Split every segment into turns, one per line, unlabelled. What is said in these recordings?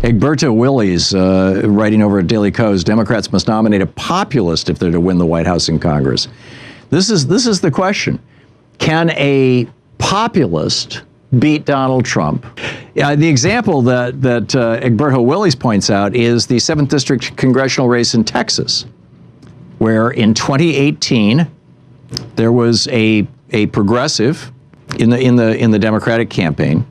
Egberto Willies, writing over at Daily KOS, Democrats must nominate a populist if they're to win the White House and Congress. This is the question. Can a populist beat Donald Trump? The example that Egberto Willies points out is the 7th District congressional race in Texas, where in 2018 there was a progressive in the Democratic campaign.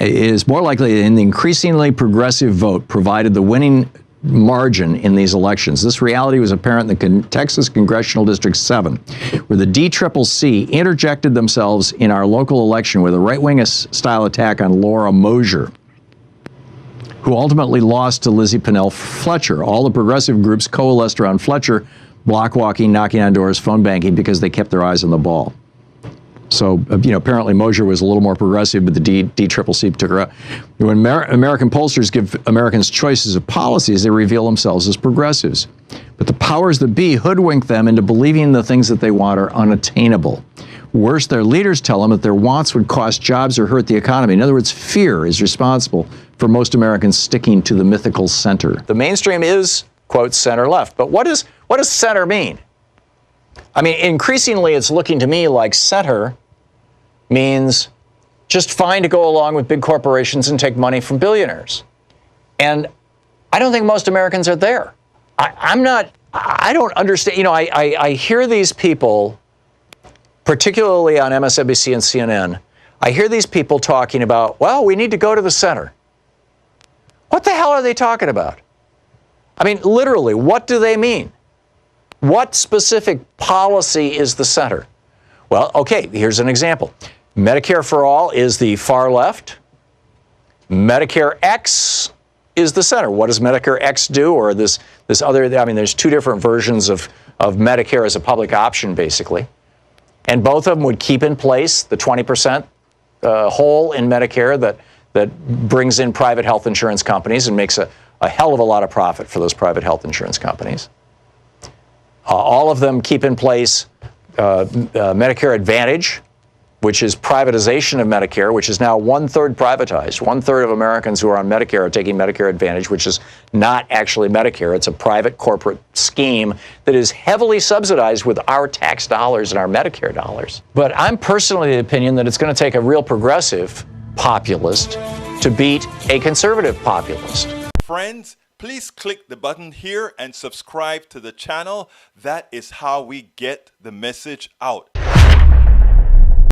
It is more likely an increasingly progressive vote provided the winning margin in these elections. This reality was apparent in the Texas Congressional District 7, where the DCCC interjected themselves in our local election with a right-wing style attack on Laura Mosier, who ultimately lost to Lizzie Pinnell Fletcher. All the progressive groups coalesced around Fletcher, block walking, knocking on doors, phone banking, because they kept their eyes on the ball. So, apparently Mosier was a little more progressive, but the DCCC took her out. When American pollsters give Americans choices of policies, they reveal themselves as progressives. But the powers that be hoodwink them into believing the things that they want are unattainable. Worse, their leaders tell them that their wants would cost jobs or hurt the economy. In other words, fear is responsible for most Americans sticking to the mythical center. The mainstream is, quote, center-left. But what does center mean? I mean, increasingly, it's looking to me like center means just fine to go along with big corporations and take money from billionaires. And I don't think most Americans are there. I don't understand. I hear these people, particularly on MSNBC and CNN, I hear these people talking about, well, we need to go to the center. What the hell are they talking about? I mean, literally, what do they mean? What specific policy is the center? Well, okay, here's an example. Medicare for all is the far left. Medicare X is the center. What does Medicare X do? Or this other, I mean, there's two different versions of Medicare as a public option, basically. And both of them would keep in place the 20% hole in Medicare that brings in private health insurance companies and makes a hell of a lot of profit for those private health insurance companies. All of them keep in place Medicare Advantage, which is privatization of Medicare, which is now 1/3 privatized. 1/3 of Americans who are on Medicare are taking Medicare Advantage, which is not actually Medicare. It's a private corporate scheme that is heavily subsidized with our tax dollars and our Medicare dollars. But I'm personally of the opinion that it's going to take a real progressive populist to beat a conservative populist.
Friends, please click the button here and subscribe to the channel. That is how we get the message out.